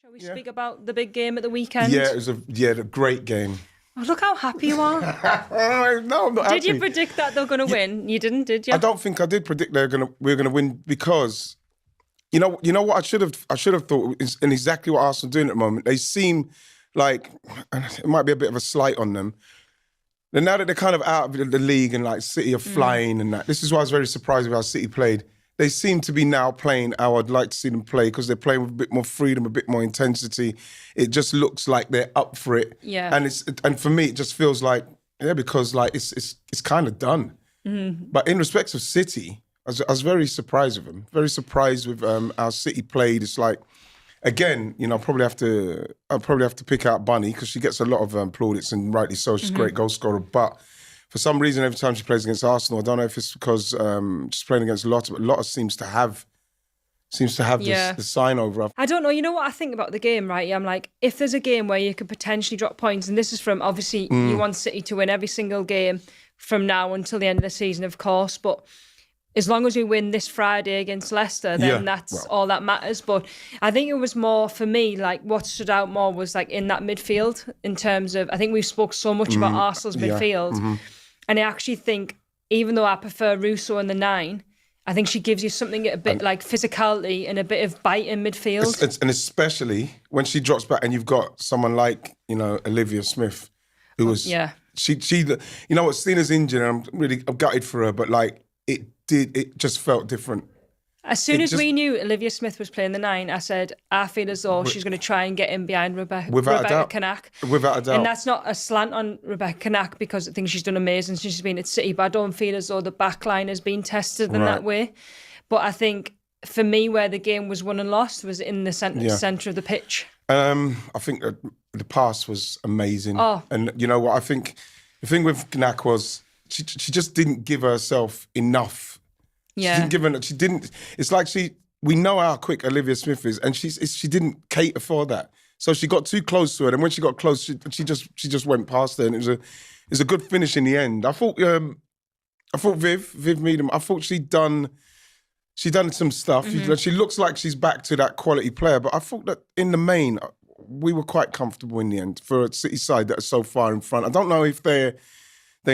Shall we speak about the big game at the weekend? Yeah, it was a great game. Oh, look how happy you are. No, I'm not happy. Did you predict that they're going to win? You didn't, did you? I don't think I did predict we were gonna win because you know what I should have thought, and exactly what Arsenal are doing at the moment. They seem like, and it might be a bit of a slight on them. And now that they're kind of out of the league and like City are flying and that, this is why I was very surprised with how City played. They seem to be now playing how I'd like to see them play because they're playing with a bit more freedom, a bit more intensity. It just looks like they're up for it. Yeah. And for me, it just feels like, because like it's kind of done. But in respect of City, I was very surprised with them. Very surprised with how City played. It's like, again, I'll probably have to pick out Bunny because she gets a lot of plaudits, and rightly so. She's a great goal scorer, but for some reason, every time she plays against Arsenal, I don't know if it's because she's playing against Lotta, but Lotta seems to have the sign over her. I don't know. You know what I think about the game, right? I'm like, if there's a game where you could potentially drop points, and this is from, obviously, you want City to win every single game from now until the end of the season, of course, but as long as we win this Friday against Leicester, then that's all that matters. But I think it was more, for me, like what stood out more was like in that midfield in terms of, I think we've spoke so much about Arsenal's midfield. And I actually think, even though I prefer Russo in the 9, I think she gives you something a bit like physicality and a bit of bite in midfield. And especially when she drops back and you've got someone like, Olivia Smith, who was, she, Stina's injured and I'm gutted for her, but like it just felt different. As soon as we knew Olivia Smith was playing the 9, I said, I feel as though she's going to try and get in behind Rebecca Canuck. Without a doubt. And that's not a slant on Rebecca Canuck because I think she's done amazing since she's been at City, but I don't feel as though the back line has been tested in that way. But I think, for me, where the game was won and lost was in the centre of the pitch. I think the pass was amazing. Oh. And you know what? I think the thing with Canuck was she just didn't give herself enough. Yeah. She didn't. It's like we know how quick Olivia Smith is, and she didn't cater for that. So she got too close to her, and when she got close, she just went past her, and it was a good finish in the end. I thought Viv Meadham. I thought she'd done some stuff. She looks like she's back to that quality player, but I thought that in the main we were quite comfortable in the end for a City side that are so far in front. I don't know if they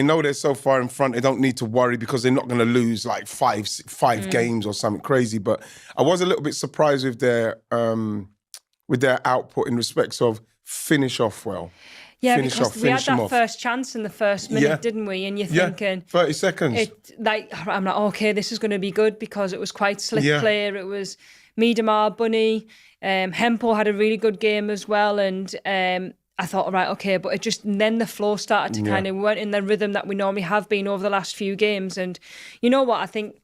know they're so far in front, they don't need to worry because they're not going to lose like five games or something crazy. But I was a little bit surprised with their output in respects of finish off well. Yeah, because we had that first chance in the first minute, didn't we? And you're thinking... 30 seconds. I'm like, okay, this is going to be good because it was quite slick play. It was Miedemar, Bunny, Hempel had a really good game as well, and... I thought, right, okay, but then the flow started to kind of, we weren't in the rhythm that we normally have been over the last few games. And you know what? I think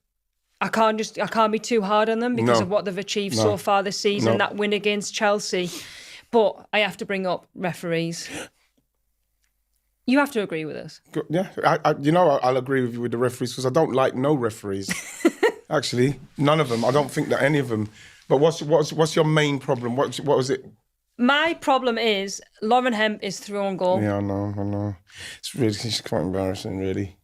I can't be too hard on them because of what they've achieved so far this season, that win against Chelsea. But I have to bring up referees. You have to agree with us. Yeah, I'll agree with you with the referees because I don't like no referees. Actually, none of them. I don't think that any of them. But what's your main problem? What was it? My problem is Lauren Hemp is through on goal. Yeah, I know. It's quite embarrassing, really.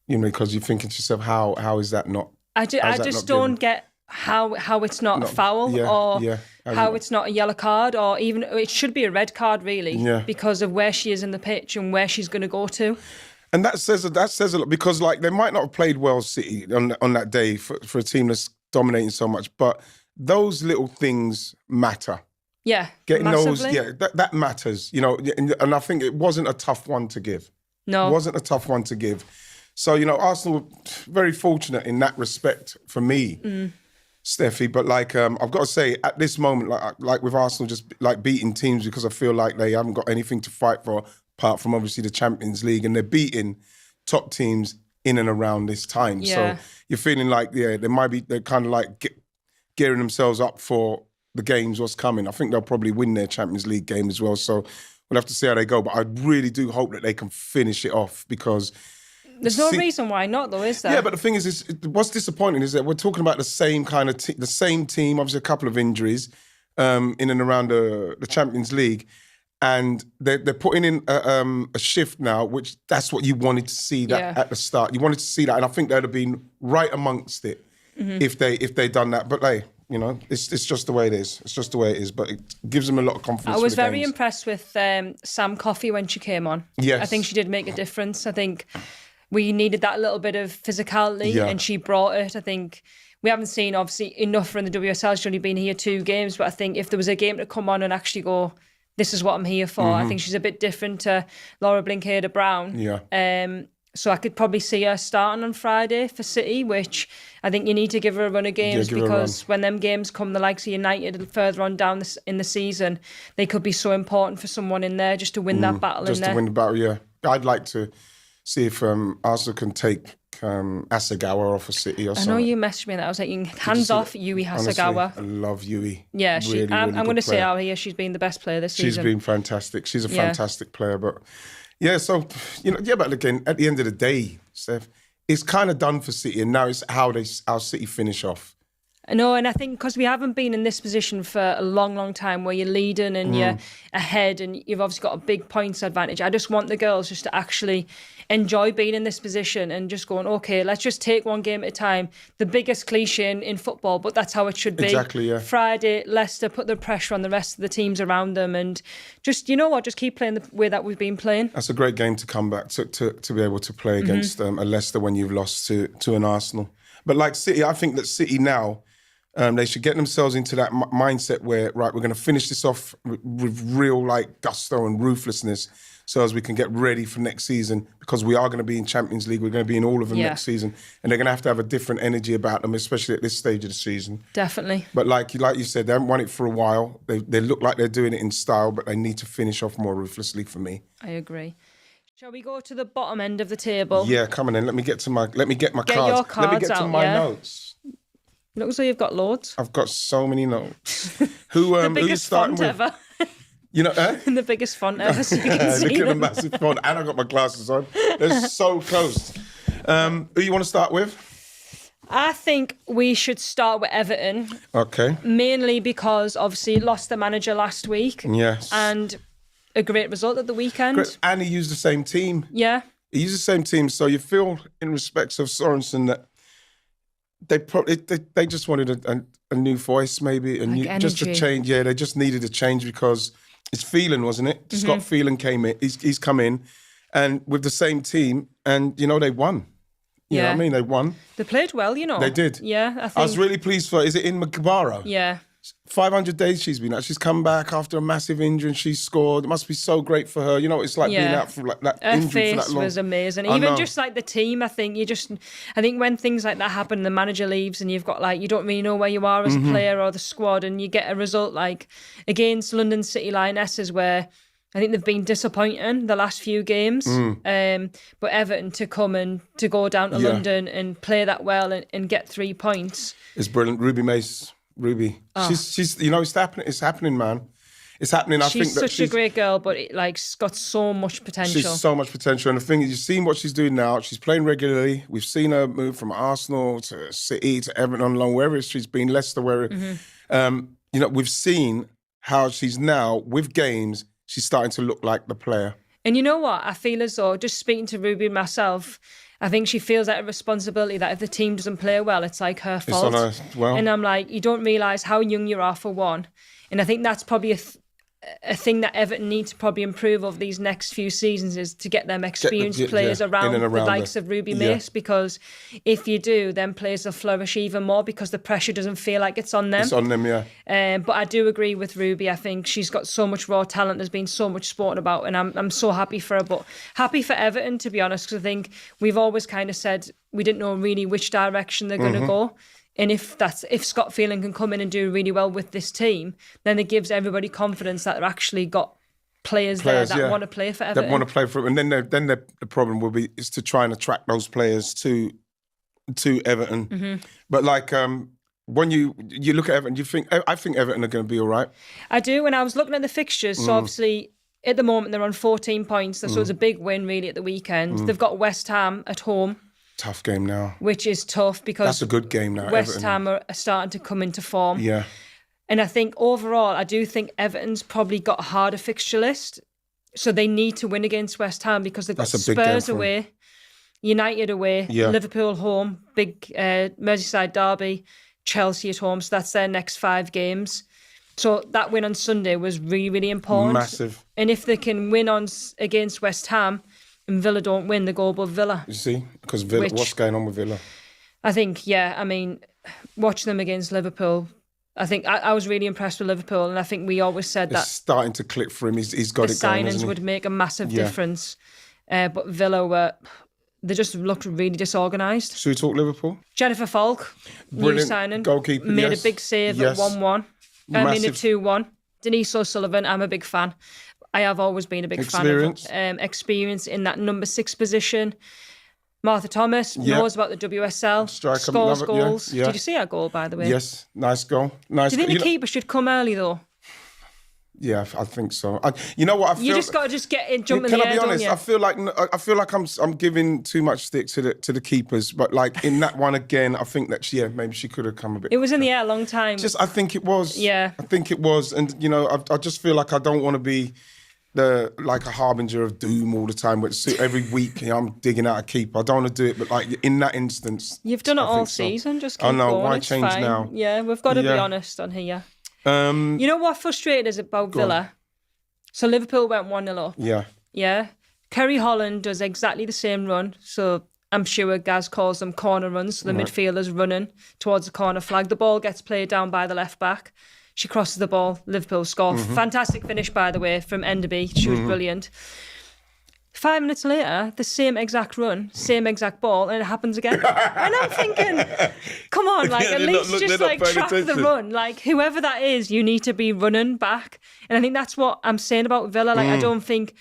Because you're thinking to yourself, how is that not? I just don't get how it's not a foul or how it's not a yellow card or even it should be a red card really because of where she is in the pitch and where she's going to go to. And that says a lot because like they might not have played well City on that day for a team that's dominating so much, but those little things matter. Yeah, getting massively. those, that matters, and I think it wasn't a tough one to give. No. It wasn't a tough one to give. So, Arsenal were very fortunate in that respect for me, Steffi. But like, I've got to say, at this moment, like with Arsenal just like beating teams because I feel like they haven't got anything to fight for apart from obviously the Champions League, and they're beating top teams in and around this time. Yeah. So you're feeling like, they're kind of like gearing themselves up for the games, what's coming. I think they'll probably win their Champions League game as well. So we'll have to see how they go. But I really do hope that they can finish it off because... There's no reason why not, though, is there? Yeah, but the thing is what's disappointing is that we're talking about the same kind of the same team, obviously a couple of injuries in and around the Champions League. And they're putting in a shift now, which that's what you wanted to see at the start. You wanted to see that. And I think they'd have been right amongst it if they'd done that. But hey, You know, it's just the way it is. It's just the way it is. But it gives them a lot of confidence. I was for the very games. impressed with Sam Coffey when she came on. Yes. I think she did make a difference. I think we needed that little bit of physicality, Yeah. and she brought it. I think we haven't seen, obviously, enough from the WSL. She's only been here 2 games, but I think if there was a game to come on and actually go, this is what I'm here for, I think she's a bit different to Laura Blinkhader-Brown. Yeah. So I could probably see her starting on Friday for City, which I think you need to give her a run of games, give her a because when them games come, the likes of United further on down in the season, they could be so important for someone in there just to win that battle Just in to there. win the battle, yeah. I'd like to see if Arsenal can take Asagawa off of City or I something. know you messaged me that. I was like, hands off Yui Hasagawa. Honestly, I love Yui. Yeah, really, I'm really going to good say player. out here she's been the best player this She's season. been fantastic. She's a Yeah. fantastic player. But yeah, so, you know, yeah, but again, at the end of the day, Steph, it's kind of done for City, and now it's how City finish off. No, and I think because we haven't been in this position for a long, long time where you're leading and you're ahead and you've obviously got a big points advantage. I just want the girls just to actually enjoy being in this position and just going, okay, let's just take one game at a time. The biggest cliche in football, but that's how it should be. Exactly, yeah. Friday, Leicester put the pressure on the rest of the teams around them and just, you know what, just keep playing the way that we've been playing. That's a great game to come back to be able to play against a Leicester when you've lost to an Arsenal. But like City, I think that City now, they should get themselves into that mindset where, right, we're going to finish this off with real like gusto and ruthlessness so as we can get ready for next season, because we are going to be in Champions League. We're going to be in all of them next season. And they're going to have a different energy about them, especially at this stage of the season. Definitely. But like you said, they haven't won it for a while. They look like they're doing it in style, but they need to finish off more ruthlessly for me. I agree. Shall we go to the bottom end of the table? Yeah, come on then. Let me get my cards. Your Let me cards get to out, my yeah. notes. Looks like you've got loads. I've got so many notes. Who The you biggest starting font with? ever. You know, The biggest font ever, so you can see look at the them. massive font, and I got my glasses on. They're so close. Who you want to start with? I think we should start with Everton, Okay. mainly because obviously lost the manager last week. Yes. And a great result at the weekend. Great. And he used the same team. Yeah. He used the same team, so you feel in respects of Sorensen that they just wanted a new voice, maybe just a energy. change. Yeah, they just needed a change because it's Phelan, wasn't it? Scott Phelan came in. He's come in, and with the same team, and you know they won. You know what I mean? They won. They played well, you know. They did. Yeah, I think. I was really pleased for. Is it in Macabaro? Yeah. 500 days she's been out. She's come back after a massive injury and she scored. It must be so great for her. You know, it's like being out for like that Her injury for that face long. was amazing. I Even know. just like the team, I think when things like that happen, the manager leaves and you've got like, you don't really know where you are as a player or the squad, and you get a result like against London City Lionesses where I think they've been disappointing the last few games. But Everton to come and to go down to London and play that well and get 3 points. It's brilliant. Ruby Mace. Ruby. She's you know, it's happening, man. It's happening. I think She's that such a great girl, but it's got so much potential. She's so much potential. And the thing is, you've seen what she's doing now. She's playing regularly. We've seen her move from Arsenal to City to Everton on loan, wherever she's been, Leicester, where you know, we've seen how she's now, with games, she's starting to look like the player. And you know what? I feel as though, just speaking to Ruby myself, I think she feels like a responsibility that if the team doesn't play well, it's like her fault. It's on her, well. And I'm like, you don't realise how young you are for one. And I think that's probably a thing that Everton need to probably improve over these next few seasons is to get them experienced players around the likes of Ruby Mace, because if you do, then players will flourish even more because the pressure doesn't feel like it's on them. It's on them, yeah. But I do agree with Ruby. I think she's got so much raw talent. There's been so much spoken about, and I'm so happy for her. But happy for Everton, to be honest, because I think we've always kind of said we didn't know really which direction they're going to go. And if Scott Phelan can come in and do really well with this team, then it gives everybody confidence that they've actually got players there that want to play for Everton. That want to play for it. And then the problem will be is to try and attract those players to Everton. But like when you look at Everton, I think Everton are going to be all right. I do. When I was looking at the fixtures, so obviously at the moment they're on 14 points, so it's a big win really at the weekend. They've got West Ham at home. Tough game now. Which is tough because that's a good game now. West Everton. Ham are starting to come into form. Yeah. And I think overall, I do think Everton's probably got a harder fixture list. So they need to win against West Ham because they've got Spurs away, United away, Liverpool home, big Merseyside derby, Chelsea at home. So that's their next 5 games. So that win on Sunday was really, really important. Massive. And if they can win against West Ham and Villa don't win, they go above Villa. You see? Because Villa, what's going on with Villa? I think, watching them against Liverpool, I think I was really impressed with Liverpool, and I think we always said that it's starting to click for him. He's got the it going, signings would make a massive difference. But Villa they just looked really disorganised. Should we talk Liverpool? Jennifer Falk, Brilliant. new signing, Goalkeeper, made a big save at 1-1. I mean, at 2-1. Denise O'Sullivan, I'm a big fan. I have always been a big fan of experience in that number 6 position. Martha Thomas knows about the WSL, Striker, scores goals. Yeah. Did you see that goal, by the way? Yes, nice goal. Nice. Do you think the keeper should come early, though? Yeah, I think so. You know what? I feel you just got to just get in, jump in the air. Can I be honest? I feel like I'm giving too much stick to the keepers, but like in that one again, I think that maybe she could have come a bit. It was in the air a long time. I think it was. Yeah, I think it was, and I just feel like I don't want to be like a harbinger of doom all the time. But every week I'm digging out a keeper. I don't want to do it, but like in that instance, you've done it all season. Just keep I know going. why it's change fine. now? Yeah, we've got to be honest on here. You know what frustrated us about Villa? So Liverpool went 1-0 up. Yeah. Yeah. Kerry Holland does exactly the same run. So I'm sure Gaz calls them corner runs. So the midfielder's running towards the corner flag. The ball gets played down by the left back. She crosses the ball. Liverpool score. Fantastic finish, by the way, from Enderby. She was brilliant. 5 minutes later, the same exact run, same exact ball, and it happens again. And I'm thinking, come on, at least just track the run. Like, whoever that is, you need to be running back. And I think that's what I'm saying about Villa. I don't think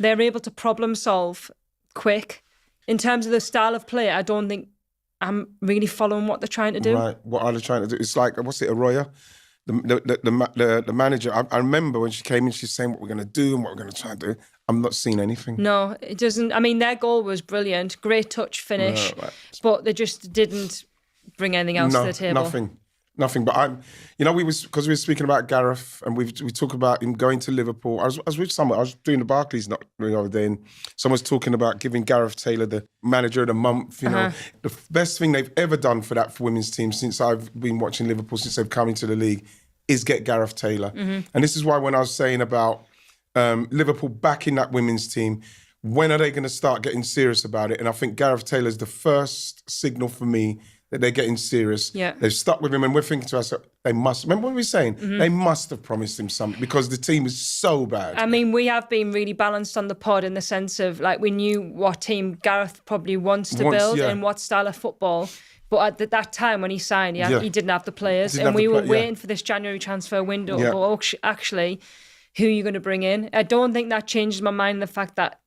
they're able to problem solve quick. In terms of the style of play, I don't think I'm really following what they're trying to do. Right, what are they trying to do? It's like, what's it, Arroyo? The manager, I remember when she came in, she's saying what we're going to do and what we're going to try and do. I'm not seeing anything. No, it doesn't. I mean, their goal was brilliant. Great touch finish. But they just didn't bring anything else to the table. Nothing. But because we were speaking about Gareth and we talk about him going to Liverpool. I was with someone, I was doing the Barclays the other day, and someone's talking about giving Gareth Taylor the manager of the month. You know, the best thing they've ever done for women's team since I've been watching Liverpool, since they've come into the league, is get Gareth Taylor. And this is why when I was saying about Liverpool backing that women's team, when are they going to start getting serious about it? And I think Gareth Taylor's the first signal for me that they're getting serious. Yeah. They've stuck with him, and we're thinking to ourselves, they must. Remember what we were saying? They must have promised him something because the team is so bad. I mean, we have been really balanced on the pod in the sense of we knew what team Gareth probably wants to build and what style of football. But at that time when he signed, he didn't have the players. And we were waiting for this January transfer window. Yeah. But actually, who are you going to bring in? I don't think that changes my mind, the fact that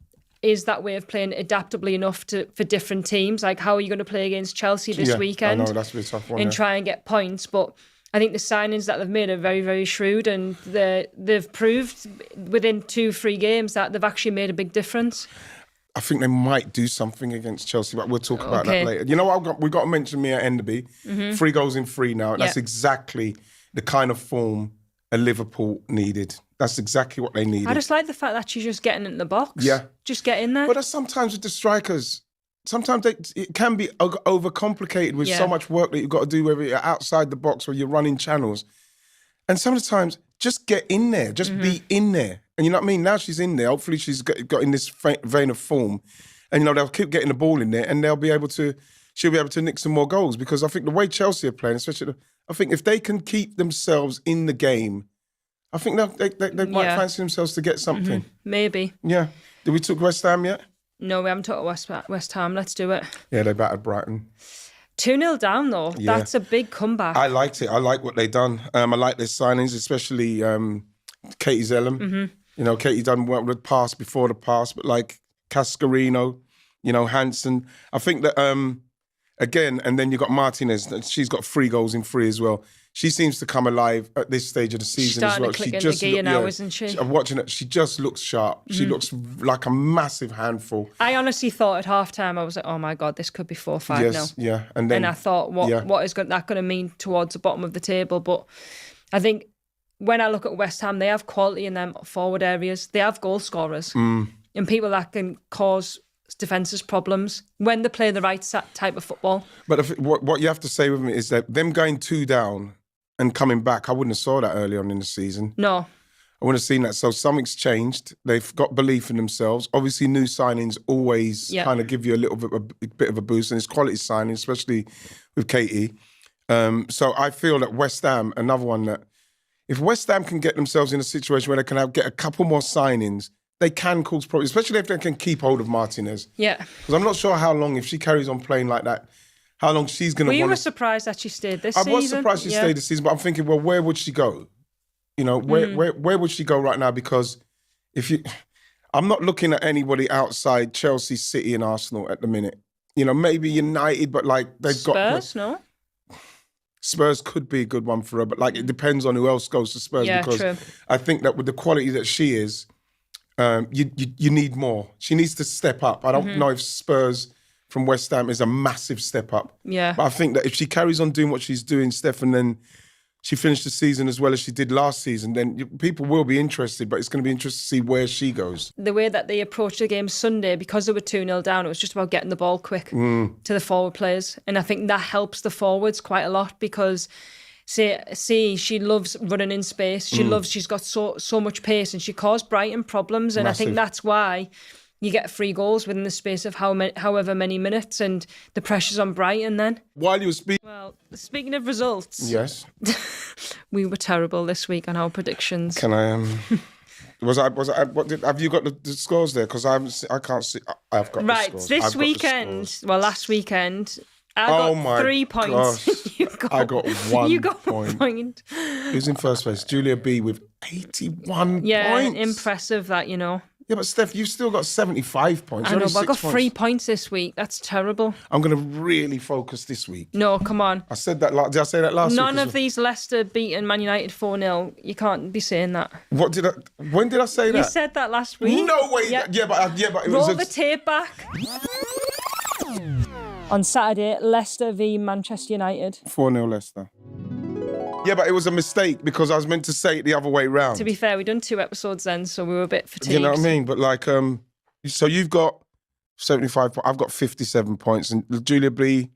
is that way of playing adaptably enough for different teams. Like, how are you going to play against Chelsea this weekend? I know, that's a tough one. And try and get points. But I think the signings that they've made are very, very shrewd, and they've proved within 2-3 games that they've actually made a big difference. I think they might do something against Chelsea, but we'll talk about that later. You know what? We've got to mention Mia Enderby. 3 goals in 3 now. That's exactly the kind of form a Liverpool needed. That's exactly what they needed. I just like the fact that she's just getting in the box. Yeah. Just get in there. But that's sometimes with the strikers. Sometimes it can be overcomplicated with so much work that you've got to do, whether you're outside the box or you're running channels. And some of the times, just get in there. Just be in there. And you know what I mean? Now she's in there. Hopefully she's got in this vein of form. And, they'll keep getting the ball in there and she'll be able to nick some more goals. Because I think the way Chelsea are playing, especially, I think if they can keep themselves in the game, I think they might fancy themselves to get something. Maybe. Yeah. Did we talk West Ham yet? No, we haven't talked West Ham. Let's do it. Yeah, they battered Brighton. 2-0 down, though. Yeah. That's a big comeback. I liked it. I like what they done. I like their signings, especially Katie Zellum. Katie done well with pass before the pass, but like Cascarino, Hansen. I think that, again, and then you got Martinez. She's got 3 goals in 3 as well. She seems to come alive at this stage of the season as well. She's starting to click in the gear now, isn't she? I'm watching it. She just looks sharp. She looks like a massive handful. I honestly thought at halftime, I was like, oh my God, this could be 4-5 now. Yeah. And I thought, what is that going to mean towards the bottom of the table? But I think when I look at West Ham, they have quality in them forward areas. They have goal scorers and people that can cause defence's problems when they play the right type of football. But what you have to say with me is that them going 2 down and coming back, I wouldn't have saw that early on in the season. No. I wouldn't have seen that. So something's changed. They've got belief in themselves. Obviously, new signings always kind of give you a bit of a boost, and it's quality signings, especially with Katie. So I feel that West Ham, another one that, if West Ham can get themselves in a situation where they can get a couple more signings, they can cause problems, especially if they can keep hold of Martinez. Yeah. Because I'm not sure how long, if she carries on playing like that, how long she's going to want. We were surprised that she stayed this season. I was surprised she stayed this season, but I'm thinking, well, where would she go? You know, where would she go right now? Because I'm not looking at anybody outside Chelsea, City and Arsenal at the minute. You know, maybe United, but like they've got... Spurs, no? Spurs could be a good one for her, but like it depends on who else goes to Spurs. Yeah, because true. I think that with the quality that she is, you need more. She needs to step up. I don't know if Spurs from West Ham is a massive step up. Yeah. But I think that if she carries on doing what she's doing, Steph, and then she finished the season as well as she did last season, then people will be interested, but it's going to be interesting to see where she goes. The way that they approached the game Sunday, because they were 2-0 down, it was just about getting the ball quick to the forward players. And I think that helps the forwards quite a lot because, she loves running in space. She's got so much pace and she caused Brighton problems. And Massive. I think that's why you get 3 goals within the space of however many minutes, and the pressure's on Brighton then. While you were speaking... Well, speaking of results... Yes? We were terrible this week on our predictions. Can I... have you got the scores there? Because I can't see... I've got the scores. This weekend... Well, last weekend... I got 3 points. I got 1 You got point. 1 point. Who's in first place? Julia B with 81 points. Impressive that, you know. Yeah, but Steph, you've still got 75 points. I You're know, only but I got 6 3 points this week. That's terrible. I'm going to really focus this week. No, come on. I said that. Did I say that last week? None of these Leicester beating Man United 4-0. You can't be saying that. When did I say that? You said that last week. No way. Yeah. But it Roll was the tape back. On Saturday, Leicester v Manchester United. 4-0 Leicester. Yeah, but it was a mistake because I was meant to say it the other way round. To be fair, we've done 2 episodes then, so we were a bit fatigued. You know what I mean? But like, so you've got 75 points. I've got 57 points. And Julia B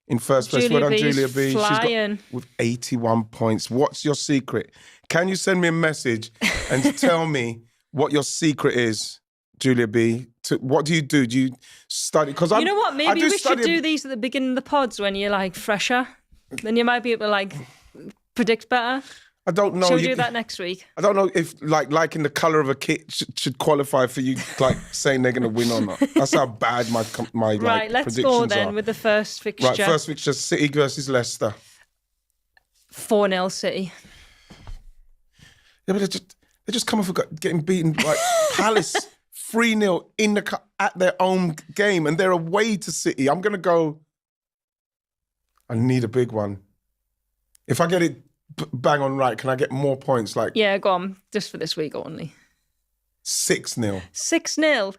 in first place. Well done, Julia B. Flying. She's got with 81 points. What's your secret? Can you send me a message and tell me what your secret is, Julia B? What do you do? Do you study? Because you know what? Maybe we should do these at the beginning of the pods when you're like fresher. Then you might be able to like predict better. I don't know. Shall we do that next week? I don't know if liking the colour of a kit should qualify for you like saying they're going to win or not. That's how bad my right. Let's go then with the first fixture. Right, first fixture: City versus Leicester. 4-0 City. Yeah, but they just come off getting beaten by Palace 3-0 at their own game, and they're away to City. I'm going to go. I need a big one. If I get it bang on right, can I get more points? Yeah, go on. Just for this week only. 6-0. 6-0.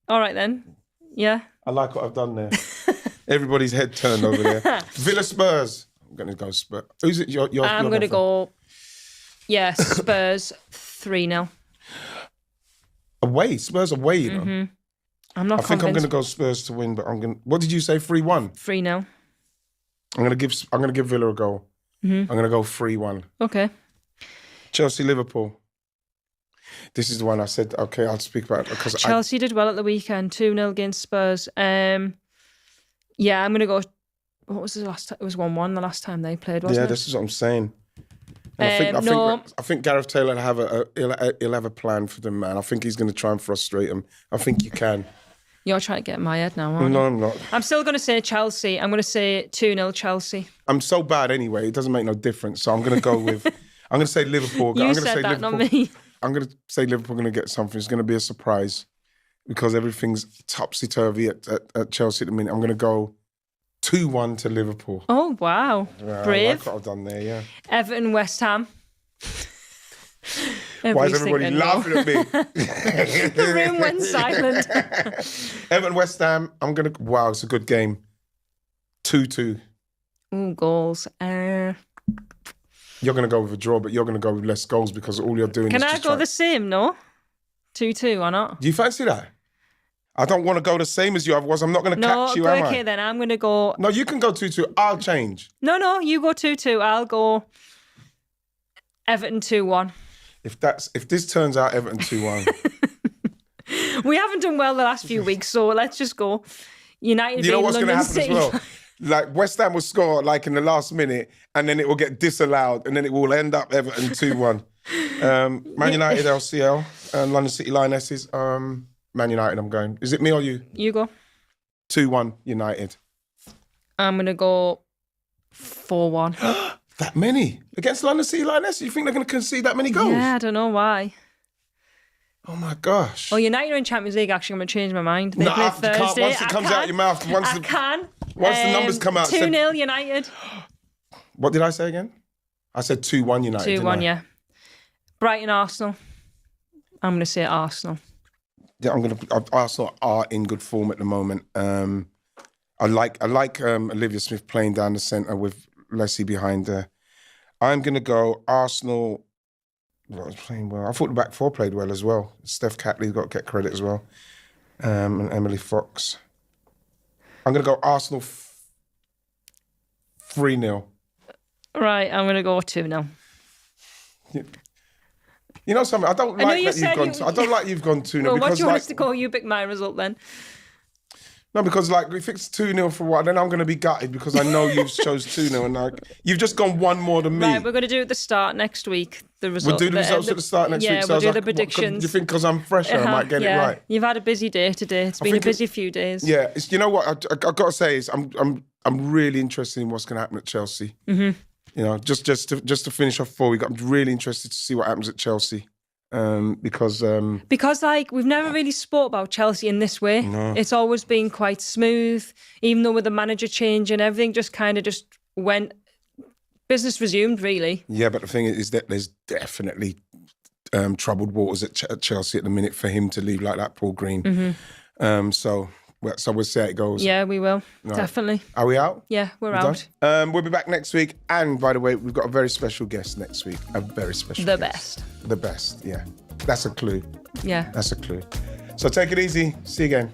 All right then. Yeah. I like what I've done there. Everybody's head turned over there. Villa Spurs. I'm going to go Spurs. Who's it? I'm going to go. Yeah, Spurs 3-0. Away, Spurs away. You know. Mm-hmm. I'm not. I think I'm going to go Spurs to win, but I'm going. What did you say? 3-1. 3-0. I'm going to give Villa a goal. Mm-hmm. I'm going to go 3-1. Okay. Chelsea Liverpool. This is the one I said. Okay, I'll speak about it because Chelsea did well at the weekend. 2-0 against Spurs. Yeah, I'm going to go. What was the last time? It was 1-1 the last time they played, wasn't it? Yeah, this is what I'm saying. And I think Gareth Taylor he'll have a plan for them, man. I think he's going to try and frustrate them. I think you can. You're trying to get in my head now, aren't you? No, I'm not. I'm still going to say Chelsea. I'm going to say 2-0 Chelsea. I'm so bad anyway. It doesn't make no difference. So I'm going to go with. I'm going to say Liverpool. You said that, not me. I'm going to say Liverpool going to get something. It's going to be a surprise because everything's topsy-turvy at Chelsea at the minute. I'm going to go 2-1 to Liverpool. Oh, wow. Brave. I like what I've done there, yeah. Everton, West Ham. Why is everybody laughing at me? The room went silent. Everton, West Ham. Wow, it's a good game. 2-2. Ooh, goals. You're going to go with a draw, but you're going to go with less goals because all you're doing Can is I go the same, no? 2-2 or not? Do you fancy that? I don't want to go the same as you. Otherwise, I'm not going to catch you, am I? Okay, then I'm going to go... No, you can go 2-2. I'll change. No, you go 2-2. I'll go Everton 2-1. If this turns out Everton 2-1... We haven't done well the last few weeks, so let's just go. United. You know what's going to happen City. as well? Like West Ham will score like in the last minute, and then it will get disallowed, and then it will end up Everton 2-1. Man United LCL, London City Lionesses. Man United, I'm going. Is it me or you? You go. 2-1 United. I'm going to go 4-1. That many? Against London City Lionesses? You think they're going to concede that many goals? Yeah, I don't know why. Oh my gosh. Well, United are in Champions League. Actually, I'm going to change my mind. They play Thursday. Once it comes out your mouth. Once the numbers come out. 2-0 United. What did I say again? I said 2-1 United. 2-1, yeah. Brighton Arsenal. I'm going to say Arsenal. Yeah, Arsenal are in good form at the moment. I like Olivia Smith playing down the centre with Leslie behind her. I'm going to go Arsenal. Well, was playing well. I thought the back four played well as well. Steph Catley's got to get credit as well. And Emily Fox. I'm going to go Arsenal 3-0. Right, I'm going to go 2-0. You know something? I don't like you've gone 2-0. Well, what do you want us to call you? Pick my result then. No, because if it's 2-0 for what, then I'm going to be gutted because I know you've chose 2-0 and you've just gone one more than me. Right, we're going to do it at the start next week. The result. We'll do the results at the start next week. Yeah, we'll do the predictions. Do you think because I'm fresher, I might get it right? You've had a busy day today. It's been a busy few days. Yeah, you know what I've got to say is I'm really interested in what's going to happen at Chelsea. Mm-hmm. You know, just to finish off before I'm really interested to see what happens at Chelsea. Because like we've never really spoke about Chelsea in this way. No. It's always been quite smooth, even though with the manager change and everything just went business resumed really. Yeah, but the thing is that there's definitely troubled waters at Chelsea at the minute for him to leave like that, Paul Green. Mm-hmm. So we'll see how it goes. Yeah, we will. Right. Definitely. Are we out? Yeah, we're out. We'll be back next week. And by the way, we've got a very special guest next week. A very special guest. The best, yeah. That's a clue. Yeah. That's a clue. So take it easy. See you again.